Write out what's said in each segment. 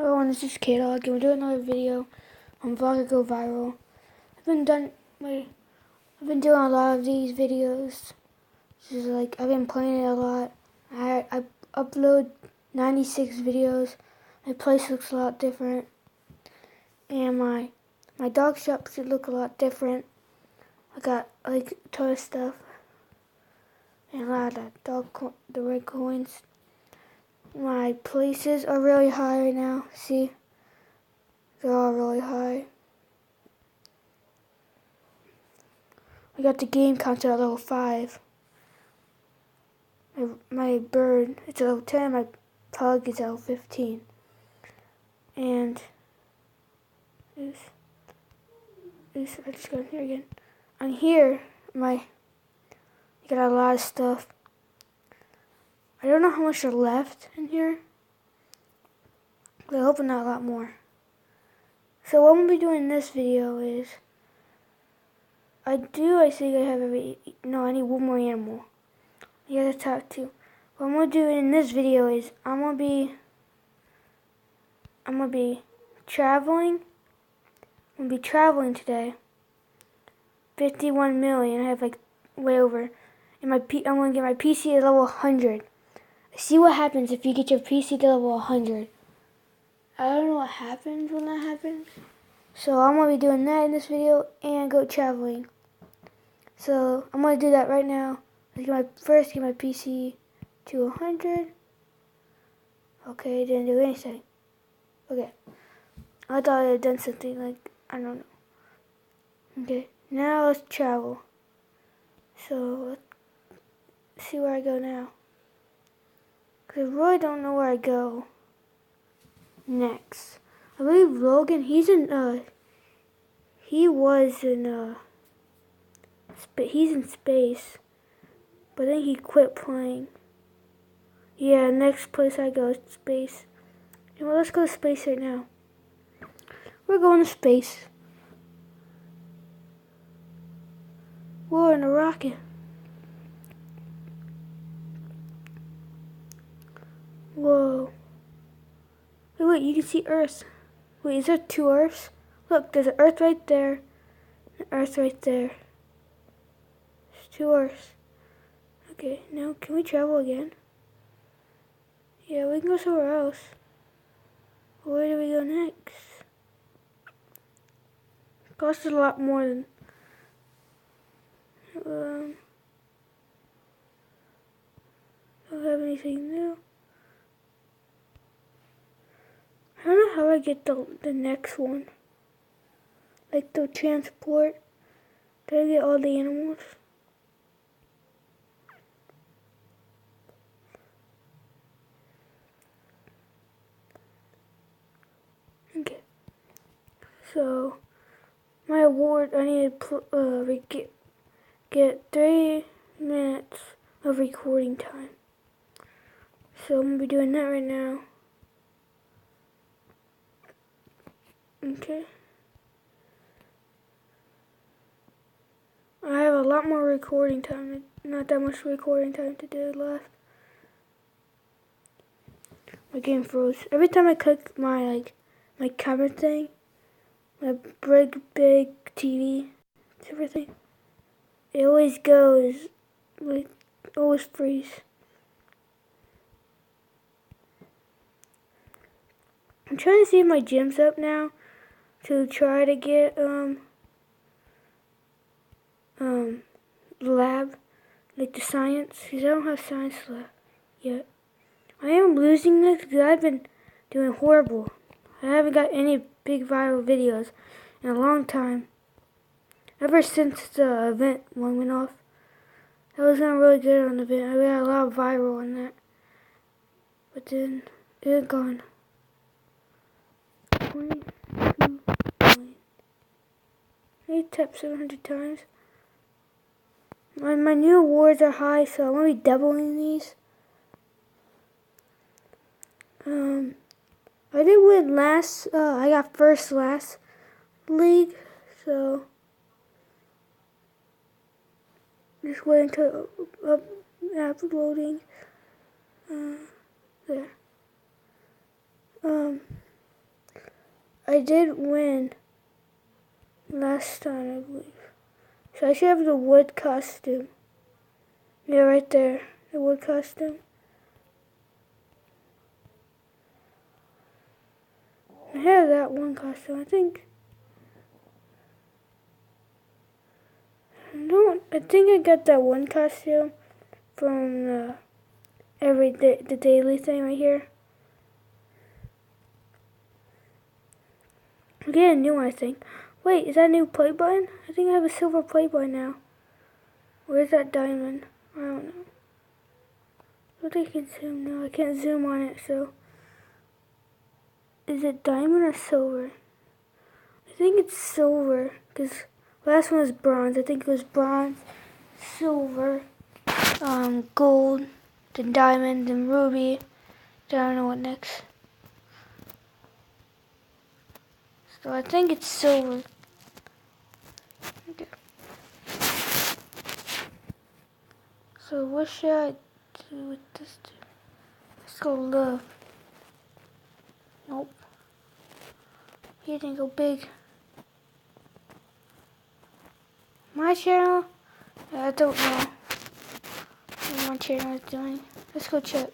Hello, and this is K-Dog, and we're doing another video on Vlogger Go Viral. I've been doing a lot of these videos. I've been playing it a lot. I upload 96 videos. My place looks a lot different, and my dog shop should look a lot different. I got like a ton of stuff, and a lot of the red coins. My places are really high right now. See? They're all really high. I got the game counter at level 5. My bird is at level 10. My pug is at level 15. And I just got in here again. On here, I got a lot of stuff. I don't know how much are left in here, but I hope not a lot more. So what I'm gonna be doing in this video is I think I have I need one more animal. You gotta talk to. What I'm gonna do in this video is I'm gonna be traveling. I'm gonna be traveling today. 51 million. I have like way over. And I'm gonna get my PC to level 100. See what happens if you get your PC to level 100. I don't know what happens when that happens. So I'm gonna be doing that in this video and go traveling. So I'm gonna do that right now. First get my PC to 100. Okay, didn't do anything. Okay. I thought I had done something, like, I don't know. Okay, now let's travel. So, let's see where I go now. Because I really don't know where I go next. I believe Logan, he's in space. But then he quit playing. Yeah, next place I go is space. You know what, let's go to space right now. We're going to space. We're in a rocket. Whoa. Wait, you can see Earth. Wait, is there 2 Earths? Look, there's an Earth right there. An Earth right there. There's 2 Earths. Okay, now can we travel again? Yeah, we can go somewhere else. Where do we go next? It costs a lot more than... don't have anything new. I don't know how I get the next one. Like the transport. Did I get all the animals? Okay. So, my award, I need to get 3 minutes of recording time. So I'm going to be doing that right now. Okay. I have a lot more recording time, not that much recording time to do left. My game froze. Every time I click my camera thing, my big TV, everything, it always goes, always freeze. I'm trying to see if my gym's up now to try to get lab, like the science, because I don't have science lab yet. I am losing this because I've been doing horrible. I haven't got any big viral videos in a long time. Ever since the event one went off. I was not really good on the event. I got a lot of viral on that. But then it gone. 22 million. I tapped 700 times. My new awards are high, so I'm going to be doubling these. I did win last, I got first last league, so just wait until uploading. There. I did win last time, I believe. So I should have the wood costume. Yeah, right there. The wood costume. I have that one costume, I think. No, I think I got that one costume from the daily thing right here. I'm getting a new one, I think. Wait, is that a new play button? I think I have a silver play button now. Where's that diamond? I don't know. I think I can zoom. No, I can't zoom on it, so. Is it diamond or silver? I think it's silver, because last one was bronze. I think it was bronze, silver, gold, then diamond, then ruby. Then I don't know what next. So I think it's silver. Okay. So what should I do with this? Let's go love. Nope. He didn't go big. My channel? I don't know what my channel is doing. Let's go check.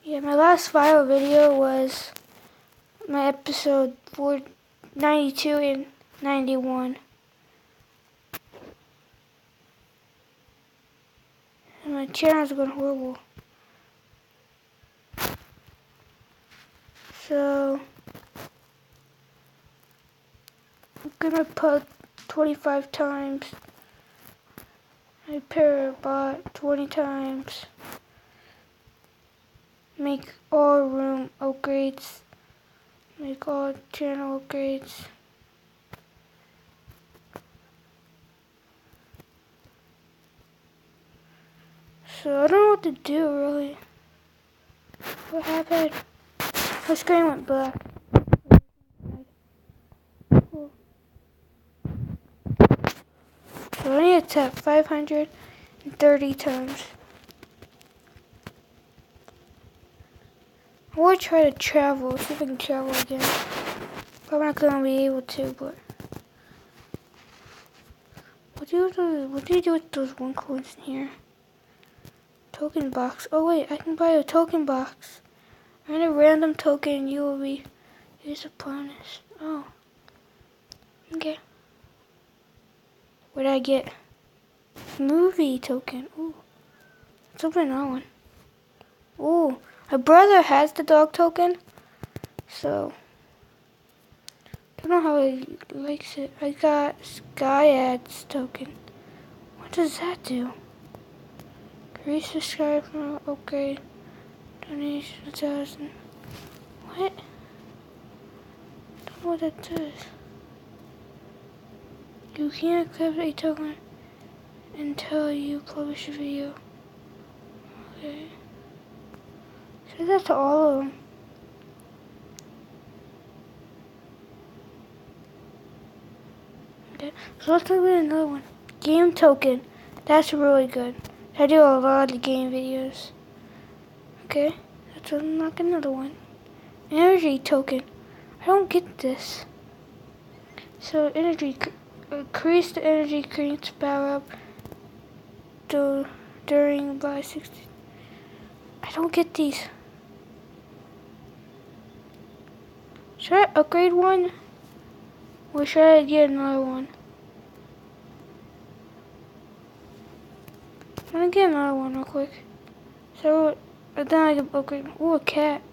Yeah, my last viral video was my episode 92 and 91. And my channel's going horrible. So I'm gonna put 25 times. I pair bot 20 times. Make all room upgrades. Make all channel upgrades. So I don't know what to do really. What happened? My screen went black. Cool. So I need to tap 530 times. I want to try to travel, see if I can travel again. Probably not going to be able to, but. What do you do with those 1 coins in here? Token box. Oh wait, I can buy a token box. Earn a random token, you will be used upon this. Oh. Okay. What did I get? Movie token. Ooh. Let's open that one. Ooh. My brother has the dog token. So. Don't know how he likes it. I got Sky Ads token. What does that do? Increase subscriber upgrade. Donation 1,000. What? Don't know what that does. You can't accept a token until you publish a video. Okay. So that's all of them. Okay. So let's look at another one. Game token. That's really good. I do a lot of game videos. Okay. Let's unlock another one. Energy token. I don't get this. So energy. Increase the energy cranes power up during by 60. I don't get these. Should I upgrade one? Or should I get another one? I'm gonna get another one real quick. So then I can upgrade. Ooh, a cat.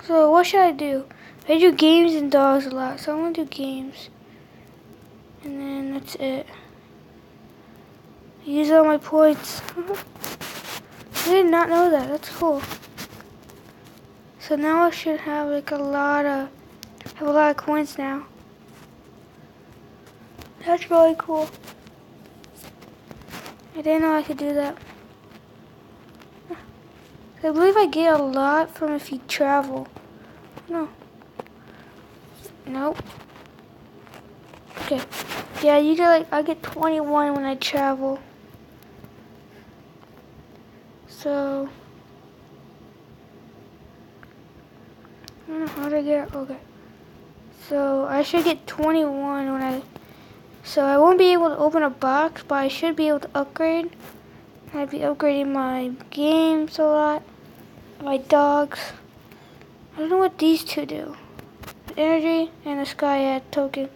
So what should I do? I do games and dogs a lot, so I'm gonna do games. And then that's it. Use all my points. I did not know that. That's cool. So now I should have like a lot of coins now. That's really cool. I didn't know I could do that. I believe I get a lot from if you travel. No. Nope. Okay. Yeah, you get like, I get 21 when I travel. So, How did I get? Okay. So I should get 21 when I. So I won't be able to open a box, but I should be able to upgrade. I'd be upgrading my games a lot. My dogs. I don't know what these two do. The energy and the Skyad token.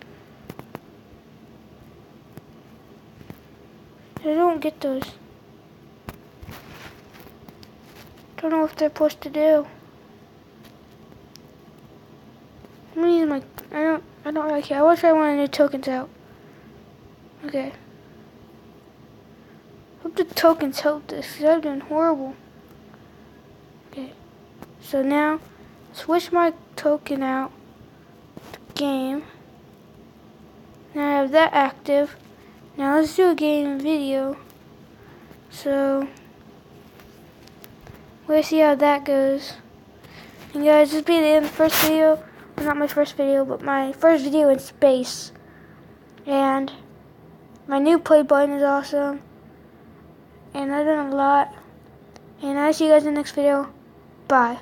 I don't get those. Don't know what they're supposed to do. I'm gonna use my. I don't really care. I want to try one of the new tokens out. Okay. Hope the tokens help this, because I've done horrible. Okay. So now, switch my token out. Game. Now I have that active. Now let's do a game video. So, we'll see how that goes. And guys, this will be the end of the first video. Well, not my first video, but my first video in space. And my new play button is awesome. And I've done a lot. And I'll see you guys in the next video. Bye.